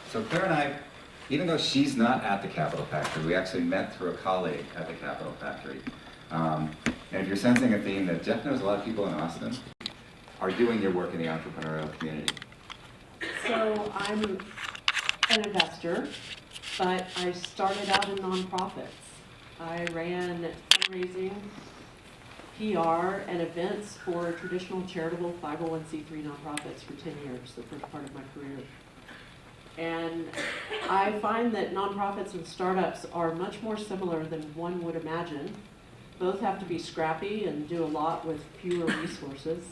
So Claire and I, even though she's not at the Capital Factory, we actually met through a colleague at the Capital Factory. And if you're sensing a theme that Jeff knows a lot of people in Austin are doing your work in the entrepreneurial community. So I'm an investor, but I started out in nonprofits. I ran fundraising, PR, and events for traditional charitable 501c3 nonprofits for 10 years, the first part of my career. And I find that nonprofits and startups are much more similar than one would imagine. Both have to be scrappy and do a lot with fewer resources.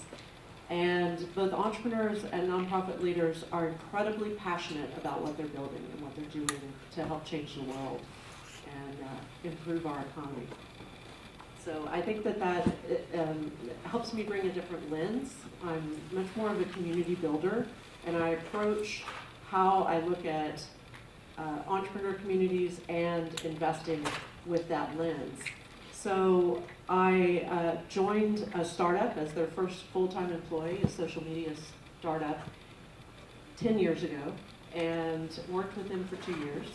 And both entrepreneurs and nonprofit leaders are incredibly passionate about what they're building and what they're doing to help change the world and improve our economy. So I think that helps me bring a different lens. I'm much more of a community builder, and I approach how I look at entrepreneur communities and investing with that lens. So I joined a startup as their first full-time employee, a social media startup, 10 years ago, and worked with them for 2 years.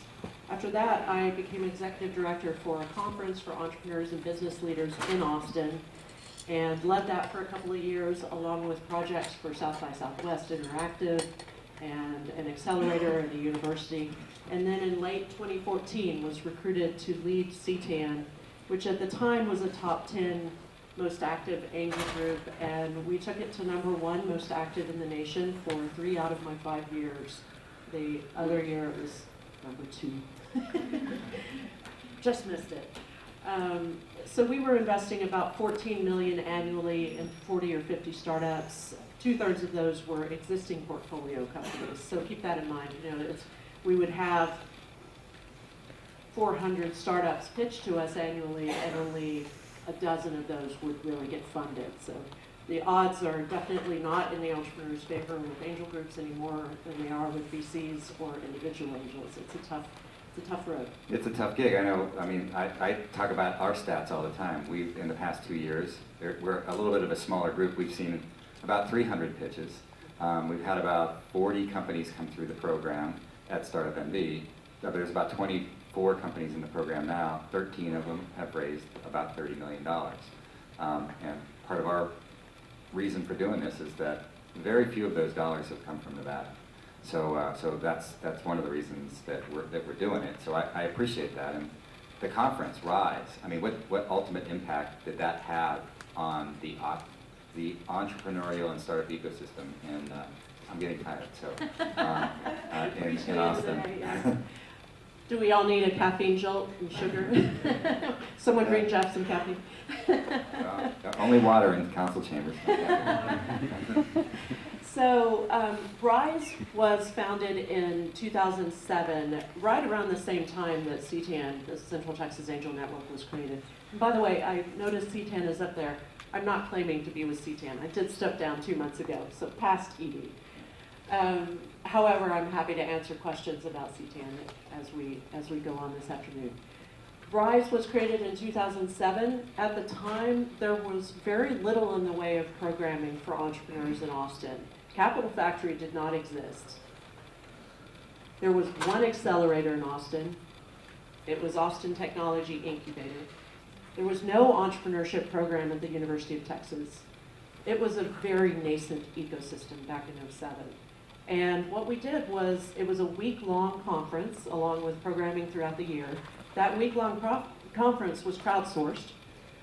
After that, I became executive director for a conference for entrepreneurs and business leaders in Austin, and led that for a couple of years, along with projects for South by Southwest Interactive and an accelerator and a university. And then in late 2014 was recruited to lead CTAN, which at the time was a top 10 most active angel group, and we took it to #1 most active in the nation for 3 out of my 5 years. The other year it was #2. Just missed it. So we were investing about $14 million annually in 40 or 50 startups. 2/3 of those were existing portfolio companies. So keep that in mind. You know, we would have 400 startups pitched to us annually, and only a dozen of those would really get funded. So the odds are definitely not in the entrepreneur's favor with angel groups anymore than they are with VCs or individual angels. It's a tough road. It's a tough gig. I know. I mean, I talk about our stats all the time. We've, in the past 2 years, we're a little bit of a smaller group. We've seen about 300 pitches. We've had about 40 companies come through the program at Startup NV. There's about 24 companies in the program now. 13 of them have raised about $30 million. And part of our reason for doing this is that very few of those dollars have come from Nevada. So that's one of the reasons that we're doing it. So I appreciate that. And the conference, Rise, I mean, what ultimate impact did that have on the entrepreneurial and startup ecosystem? And I'm getting tired, so in Austin. Do we all need a caffeine jolt and sugar? Someone bring Jeff some caffeine. Only water in council chambers. So Rise was founded in 2007, right around the same time that CTAN, the Central Texas Angel Network, was created. And by the way, I noticed CTAN is up there. I'm not claiming to be with CTAN. I did step down 2 months ago, so past ED. However, I'm happy to answer questions about CTAN as we go on this afternoon. Rise was created in 2007. At the time, there was very little in the way of programming for entrepreneurs in Austin. Capital Factory did not exist. There was one accelerator in Austin. It was Austin Technology Incubator. There was no entrepreneurship program at the University of Texas. It was a very nascent ecosystem back in '07. And what we did was, it was a week-long conference along with programming throughout the year. That week-long conference was crowdsourced.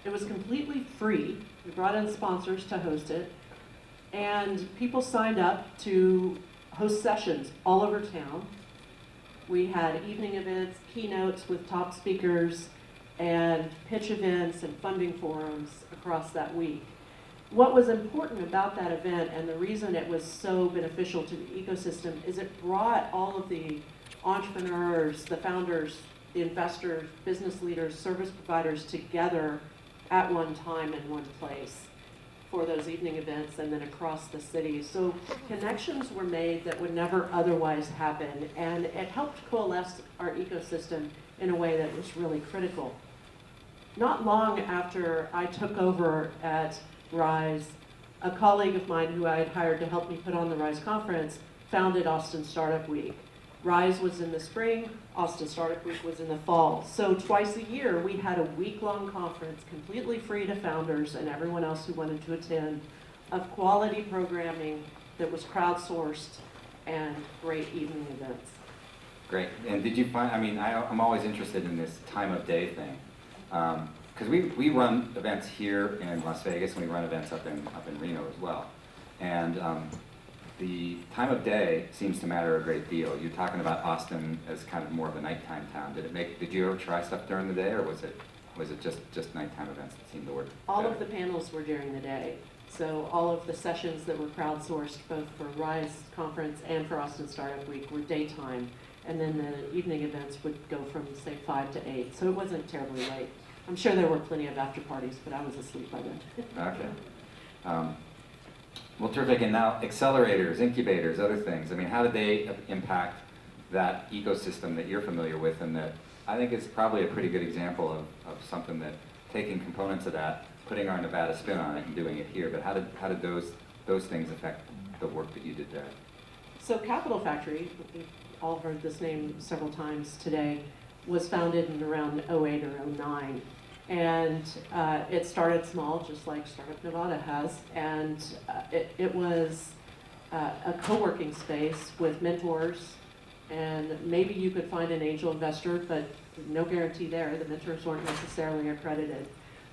It was completely free. We brought in sponsors to host it. And people signed up to host sessions all over town. We had evening events, keynotes with top speakers, and pitch events and funding forums across that week. What was important about that event, and the reason it was so beneficial to the ecosystem, is it brought all of the entrepreneurs, the founders, the investors, business leaders, service providers together at one time in one place for those evening events and then across the city. So connections were made that would never otherwise happen, and it helped coalesce our ecosystem in a way that was really critical. Not long after I took over at Rise, a colleague of mine who I had hired to help me put on the Rise conference founded Austin Startup Week. Rise was in the spring, Austin Startup Week was in the fall. So twice a year, we had a week-long conference completely free to founders and everyone else who wanted to attend, of quality programming that was crowdsourced and great evening events. Great. And did you find, I mean, I'm always interested in this time of day thing. Because we run events here in Las Vegas, and we run events up in Reno as well. And the time of day seems to matter a great deal. You're talking about Austin as kind of more of a nighttime town. Did you ever try stuff during the day, or was it just nighttime events that seemed to work? All of the panels were during the day. So all of the sessions that were crowdsourced, both for Rise Conference and for Austin Startup Week, were daytime. And then the evening events would go from, say, 5 to 8. So it wasn't terribly late. I'm sure there were plenty of after parties, but I was asleep by then. Okay. Well, terrific. And now accelerators, incubators, other things. I mean, how did they impact that ecosystem that you're familiar with, and that I think is probably a pretty good example of something that taking components of that, putting our Nevada spin on it, and doing it here. But how did those things affect the work that you did there? So Capital Factory, we've all heard this name several times today, was founded in around 08 or 09. And it started small, just like Startup Nevada has. And it was a co-working space with mentors. And maybe you could find an angel investor, but no guarantee there. The mentors weren't necessarily accredited.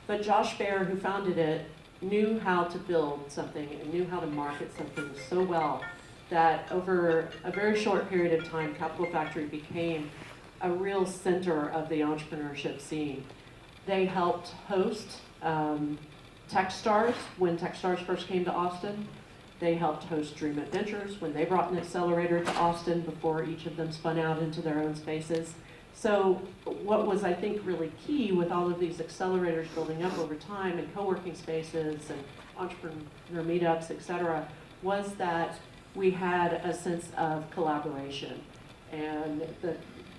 But Josh Baer, who founded it, knew how to build something and knew how to market something so well that over a very short period of time, Capital Factory became a real center of the entrepreneurship scene. They helped host Techstars when Techstars first came to Austin. They helped host Dream Adventures when they brought an accelerator to Austin before each of them spun out into their own spaces. So what was, I think, really key with all of these accelerators building up over time and co-working spaces and entrepreneur meetups, et cetera, was that we had a sense of collaboration, and the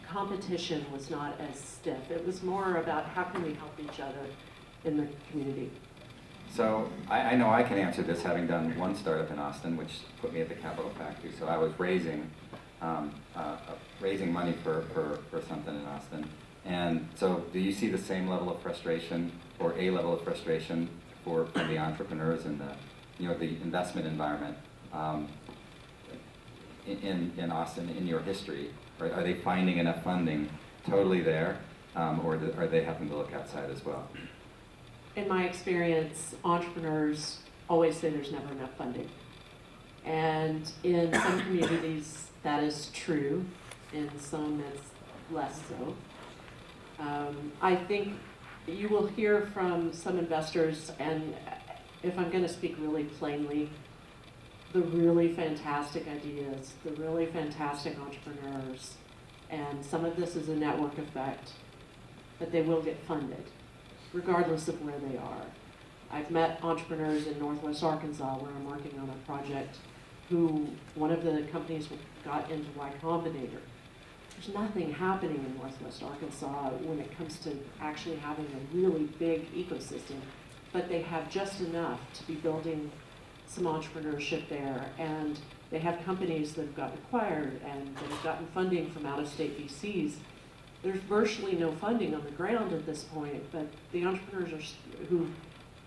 competition was not as stiff. It was more about how can we help each other in the community. So I know I can answer this, having done one startup in Austin, which put me at the Capital Factory. So I was raising money for something in Austin. And so do you see the same level of frustration, or a level of frustration for the entrepreneurs in the investment environment in Austin in your history? Are they finding enough funding totally there, or are they having to look outside as well? In my experience, entrepreneurs always say there's never enough funding. And in some communities, that is true. In some, it's less so. I think you will hear from some investors, and if I'm going to speak really plainly, the really fantastic ideas, the really fantastic entrepreneurs, and some of this is a network effect, but they will get funded, regardless of where they are. I've met entrepreneurs in Northwest Arkansas, where I'm working on a project, who one of the companies got into Y Combinator. There's nothing happening in Northwest Arkansas when it comes to actually having a really big ecosystem, but they have just enough to be building some entrepreneurship there, and they have companies that have gotten acquired and that have gotten funding from out-of-state VCs. There's virtually no funding on the ground at this point, but the entrepreneurs who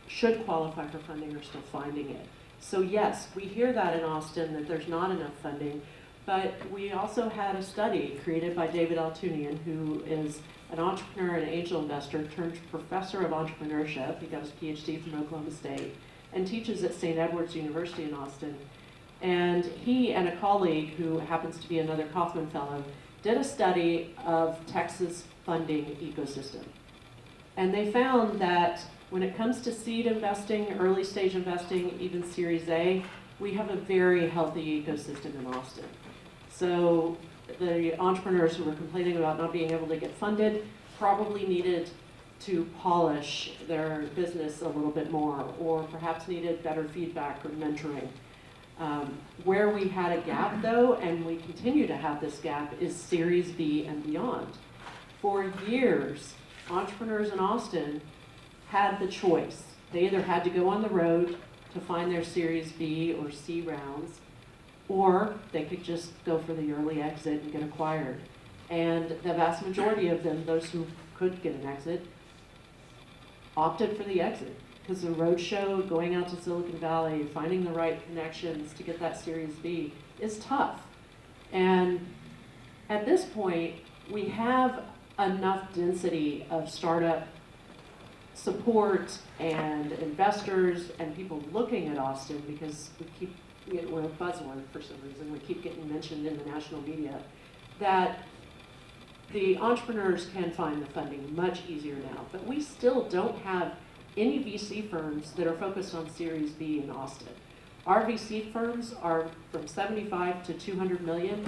should qualify for funding are still finding it. So yes, we hear that in Austin, that there's not enough funding, but we also had a study created by David Altunian, who is an entrepreneur and angel investor turned professor of entrepreneurship. He got his PhD from Oklahoma State and teaches at St. Edward's University in Austin. And he and a colleague, who happens to be another Kauffman Fellow, did a study of Texas funding ecosystem. And they found that when it comes to seed investing, early stage investing, even Series A, we have a very healthy ecosystem in Austin. So the entrepreneurs who were complaining about not being able to get funded probably needed to polish their business a little bit more, or perhaps needed better feedback or mentoring. Where we had a gap, though, and we continue to have this gap, is Series B and beyond. For years, entrepreneurs in Austin had the choice. They either had to go on the road to find their Series B or C rounds, or they could just go for the early exit and get acquired. And the vast majority of them, those who could get an exit, opted for the exit. Because the roadshow, going out to Silicon Valley, finding the right connections to get that Series B is tough. And at this point, we have enough density of startup support and investors and people looking at Austin, because we're a buzzword for some reason, we keep getting mentioned in the national media, that the entrepreneurs can find the funding much easier now. But we still don't have any VC firms that are focused on Series B in Austin. Our VC firms are from 75 to 200 million,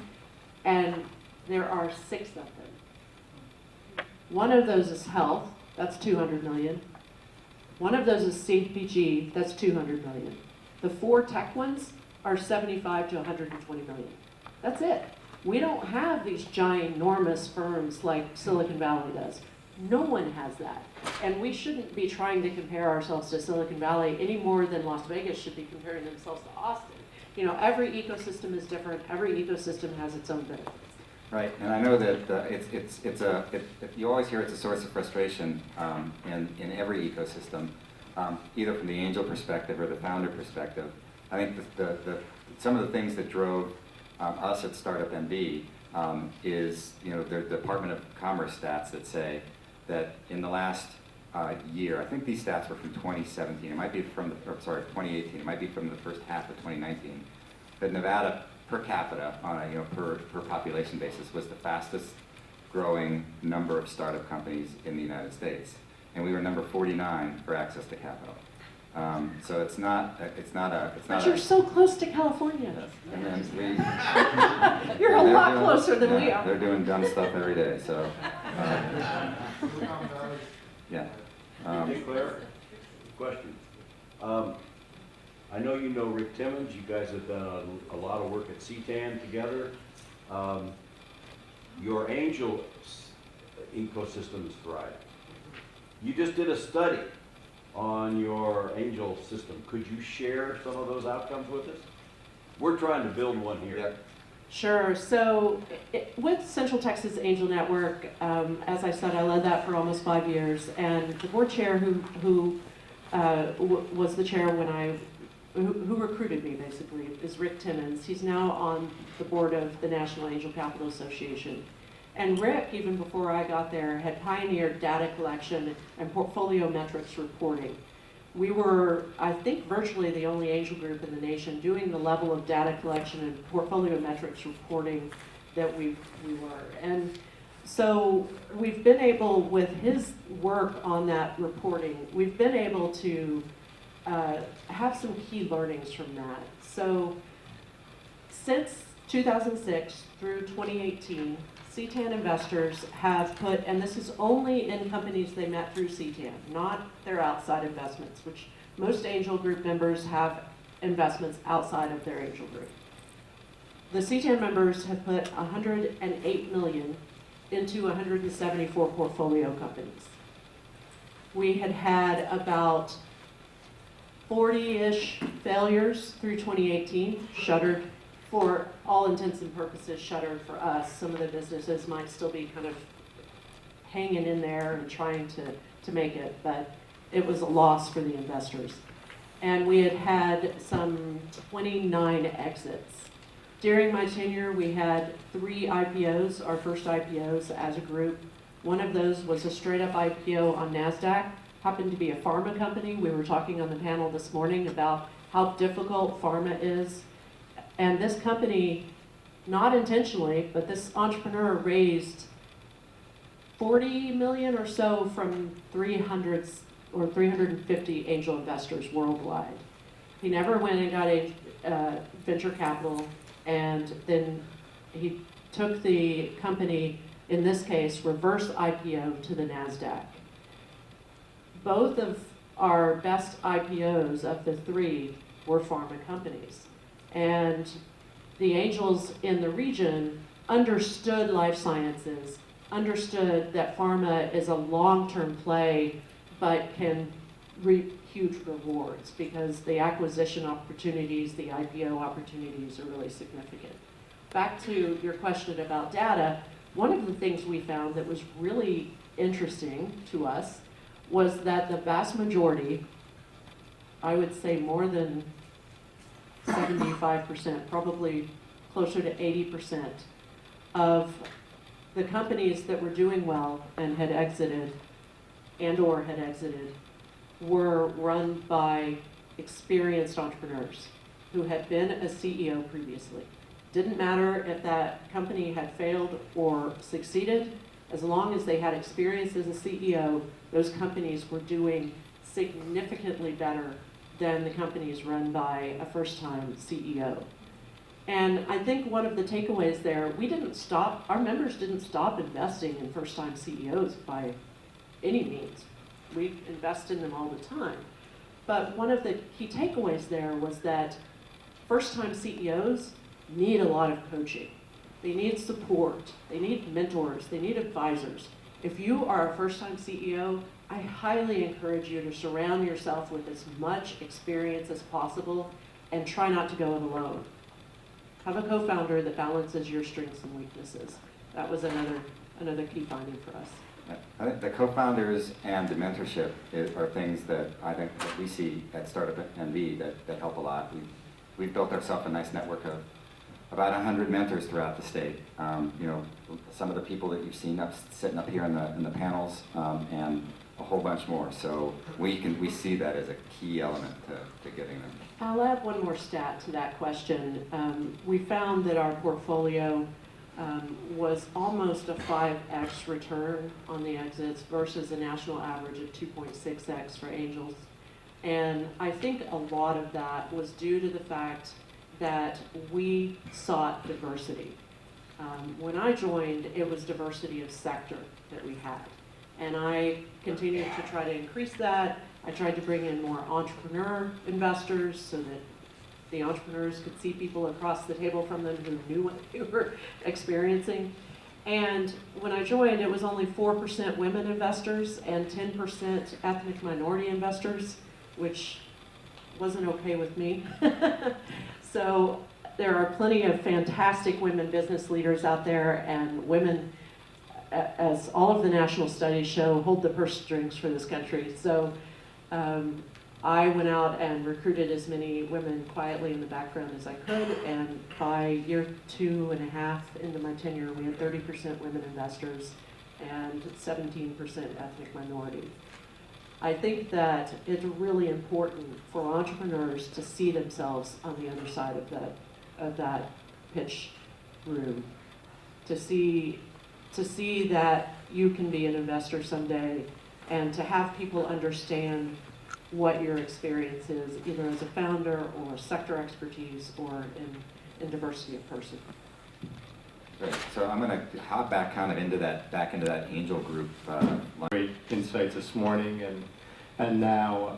and there are 6 of them. One of those is health, that's 200 million. One of those is CPG, that's 200 million. The 4 tech ones are 75 to 120 million. That's it. We don't have these ginormous firms like Silicon Valley does. No one has that. And we shouldn't be trying to compare ourselves to Silicon Valley any more than Las Vegas should be comparing themselves to Austin. You know, every ecosystem is different. Every ecosystem has its own benefits. Right, and I know that you always hear it's a source of frustration in every ecosystem, either from the angel perspective or the founder perspective. I think some of the things that drove us at Startup MD is, you know, the Department of Commerce stats that say that in the last year, I think these stats were from 2017, it might be from 2018, it might be from the first half of 2019, that Nevada per capita on a per population basis was the fastest growing number of startup companies in the United States, and we were number 49 for access to capital. So it's not. But you're so close to California. And then You're a lot closer than we are. They're doing dumb stuff every day. So yeah. Hey Claire, question. I know you know Rick Timmons. You guys have done a lot of work at CTAN together. Your angel ecosystem is thriving. You just did a study on your angel system. Could you share some of those outcomes with us? We're trying to build one here. Yeah. Sure. So with Central Texas Angel Network, as I said, I led that for almost 5 years. And the board chair who was the chair when who recruited me, basically, is Rick Timmons. He's now on the board of the National Angel Capital Association. And Rick, even before I got there, had pioneered data collection and portfolio metrics reporting. We were, I think, virtually the only angel group in the nation doing the level of data collection and portfolio metrics reporting that we were. And so we've been able, with his work on that reporting, we've been able to have some key learnings from that. So since 2006 through 2018, CTAN investors have put, and this is only in companies they met through CTAN, not their outside investments, which most angel group members have investments outside of their angel group. The CTAN members have put $108 million into 174 portfolio companies. We had about 40-ish failures through 2018, shuttered. For all intents and purposes, shuttered for us. Some of the businesses might still be kind of hanging in there and trying to make it, but it was a loss for the investors. And we had some 29 exits. During my tenure, we had 3 IPOs, our first IPOs as a group. One of those was a straight-up IPO on NASDAQ, happened to be a pharma company. We were talking on the panel this morning about how difficult pharma is. And this company, not intentionally, but this entrepreneur raised 40 million or so from 300 or 350 angel investors worldwide. He never went and got venture capital, and then he took the company, in this case, reverse IPO to the NASDAQ. Both of our best IPOs of the 3 were pharma companies. And the angels in the region understood life sciences, understood that pharma is a long-term play, but can reap huge rewards because the acquisition opportunities, the IPO opportunities are really significant. Back to your question about data, one of the things we found that was really interesting to us was that the vast majority, I would say more than 75%, probably closer to 80% of the companies that were doing well and had exited and/or had exited were run by experienced entrepreneurs who had been a CEO previously. Didn't matter if that company had failed or succeeded, as long as they had experience as a CEO, those companies were doing significantly better than the companies run by a first-time CEO. And I think one of the takeaways there, our members didn't stop investing in first-time CEOs by any means. We invest in them all the time. But one of the key takeaways there was that first-time CEOs need a lot of coaching. They need support. They need mentors. They need advisors. If you are a first-time CEO, I highly encourage you to surround yourself with as much experience as possible and try not to go it alone. Have a co-founder that balances your strengths and weaknesses. That was another key finding for us. I think the co-founders and the mentorship are things that I think that we see at Startup NV that help a lot. We've built ourselves a nice network of about 100 mentors throughout the state. You know, some of the people that you've seen sitting up here in the panels, and a whole bunch more. So we see that as a key element to getting them. I'll add one more stat to that question. We found that our portfolio was almost a 5x return on the exits versus a national average of 2.6x for angels. And I think a lot of that was due to the fact that we sought diversity. When I joined, it was diversity of sector that we had. And I continued to try to increase that. I tried to bring in more entrepreneur investors so that the entrepreneurs could see people across the table from them who knew what they were experiencing. And when I joined, it was only 4% women investors and 10% ethnic minority investors, which wasn't okay with me. So there are plenty of fantastic women business leaders out there, and women, as all of the national studies show, hold the purse strings for this country. So I went out and recruited as many women quietly in the background as I could, and by year 2.5 into my tenure, we had 30% women investors and 17% ethnic minority. I think that it's really important for entrepreneurs to see themselves on the other side of that pitch room, to see that you can be an investor someday, and to have people understand what your experience is, either as a founder or sector expertise or in diversity of person. Great. So I'm going to hop back into that angel group. Great insights this morning and now.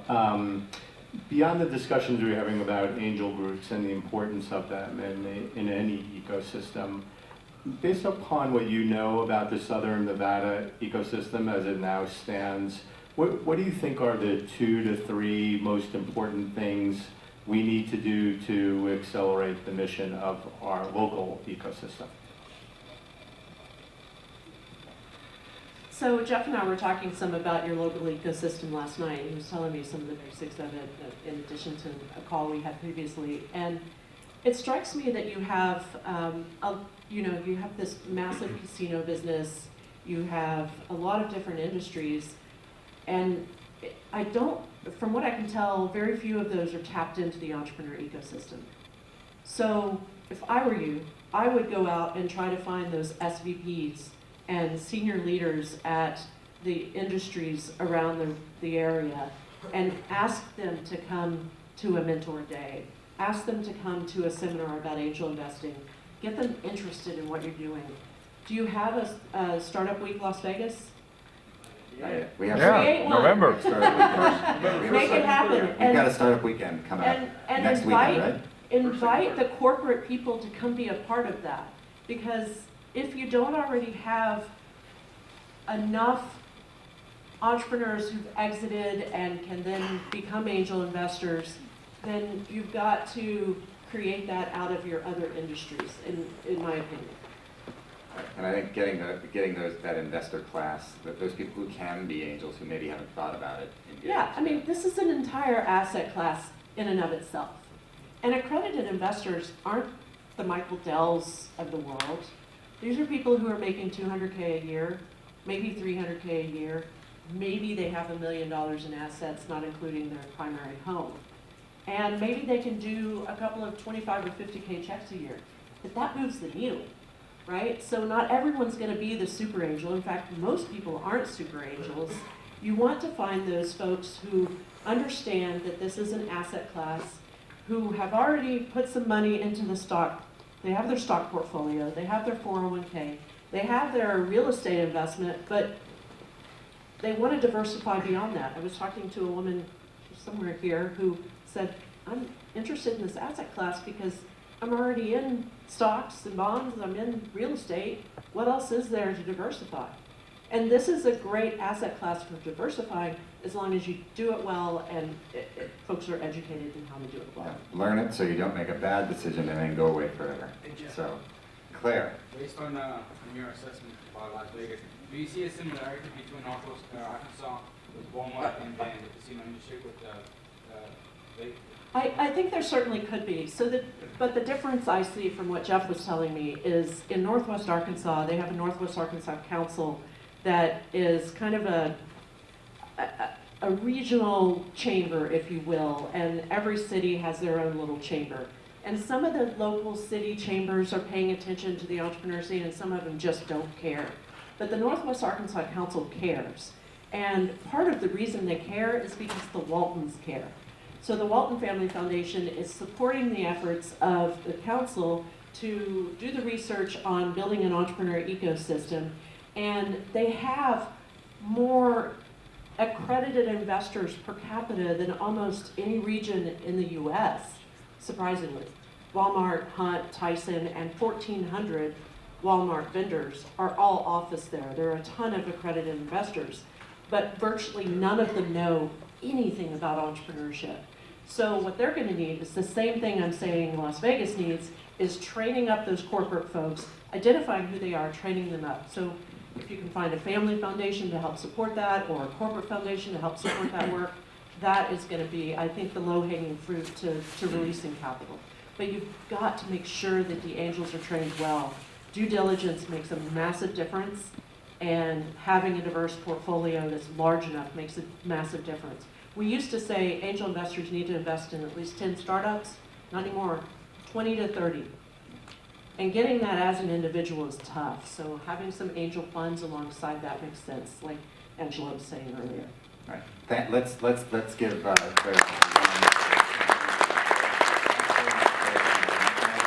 Beyond the discussions we're having about angel groups and the importance of them in any ecosystem, based upon what you know about the Southern Nevada ecosystem as it now stands, what do you think are the 2 to 3 most important things we need to do to accelerate the mission of our local ecosystem? So Jeff and I were talking some about your local ecosystem last night. He was telling me some of the basics of it in addition to a call we had previously. And it strikes me that you have, you have this massive casino business, you have a lot of different industries, and from what I can tell, very few of those are tapped into the entrepreneur ecosystem. So if I were you, I would go out and try to find those SVPs and senior leaders at the industries around the area and ask them to come to a mentor day. Ask them to come to a seminar about angel investing. Get them interested in what you're doing. Do you have a Startup Week Las Vegas? Yeah, we have Create one. November. Make it happen. We've got a Startup Weekend coming up And next weekend, right? invite the corporate people to come be a part of that. Because if you don't already have enough entrepreneurs who've exited and can then become angel investors, then you've got to create that out of your other industries, in my opinion. And I think getting that investor class, those people who can be angels, who maybe haven't thought about it. Yeah, I mean, this is an entire asset class in and of itself. And accredited investors aren't the Michael Dells of the world. These are people who are making $200K a year, maybe $300K a year. Maybe they have $1 million in assets, not including their primary home. And maybe they can do a couple of 25 or 50K checks a year. But that moves the needle, right? So not everyone's going to be the super angel. In fact, most people aren't super angels. You want to find those folks who understand that this is an asset class, who have already put some money into the stock. They have their stock portfolio, they have their 401k, they have their real estate investment, but they want to diversify beyond that. I was talking to a woman somewhere here who said, I'm interested in this asset class because I'm already in stocks and bonds, I'm in real estate. What else is there to diversify? And this is a great asset class for diversifying as long as you do it well and folks are educated in how to do it well. Yeah. Learn it so you don't make a bad decision and then go away forever. So, Claire. Based on your assessment about Las Vegas, do you see a similarity between Northwest Arkansas with Walmart and then the casino industry with Vegas? I think there certainly could be. But the difference I see from what Jeff was telling me is in Northwest Arkansas, they have a Northwest Arkansas Council that is kind of a regional chamber, if you will, and every city has their own little chamber. And some of the local city chambers are paying attention to the entrepreneur scene and some of them just don't care. But the Northwest Arkansas Council cares. And part of the reason they care is because the Waltons care. So the Walton Family Foundation is supporting the efforts of the council to do the research on building an entrepreneur ecosystem. And they have more accredited investors per capita than almost any region in the US, surprisingly. Walmart, Hunt, Tyson, and 1,400 Walmart vendors are all officed there. There are a ton of accredited investors, but virtually none of them know anything about entrepreneurship. So what they're going to need is the same thing I'm saying Las Vegas needs, is training up those corporate folks, identifying who they are, training them up. So if you can find a family foundation to help support that, or a corporate foundation to help support that work, that is going to be, I think, the low-hanging fruit to releasing capital. But you've got to make sure that the angels are trained well. Due diligence makes a massive difference, and having a diverse portfolio that's large enough makes a massive difference. We used to say angel investors need to invest in at least 10 startups, not anymore, 20 to 30. And getting that as an individual is tough, so having some angel funds alongside that makes sense, like Angela was saying earlier. All right. Let's give Claire.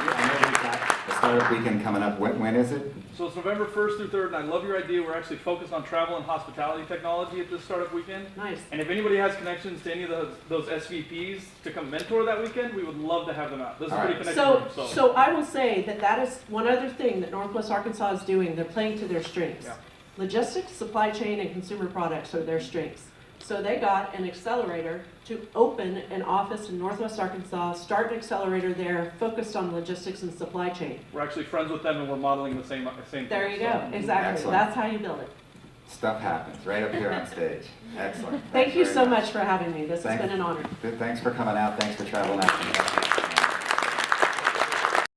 I know we've got the startup weekend coming up. When is it? So it's November 1st through 3rd, and I love your idea. We're actually focused on travel and hospitality technology at this startup weekend. Nice. And if anybody has connections to any of those SVPs to come mentor that weekend, we would love to have them out. This is a pretty connected group. So I will say that is one other thing that Northwest Arkansas is doing. They're playing to their strengths. Yeah. Logistics, supply chain, and consumer products are their strengths. So they got an accelerator to open an office in Northwest Arkansas, start an accelerator there, focused on logistics and supply chain. We're actually friends with them, and we're modeling the same thing. There you go. Exactly. Excellent. That's how you build it. Stuff happens right up here on stage. Excellent. Thank you very so much for having me. This has Thanks. been an honor. Thanks for coming out. Thanks for traveling out.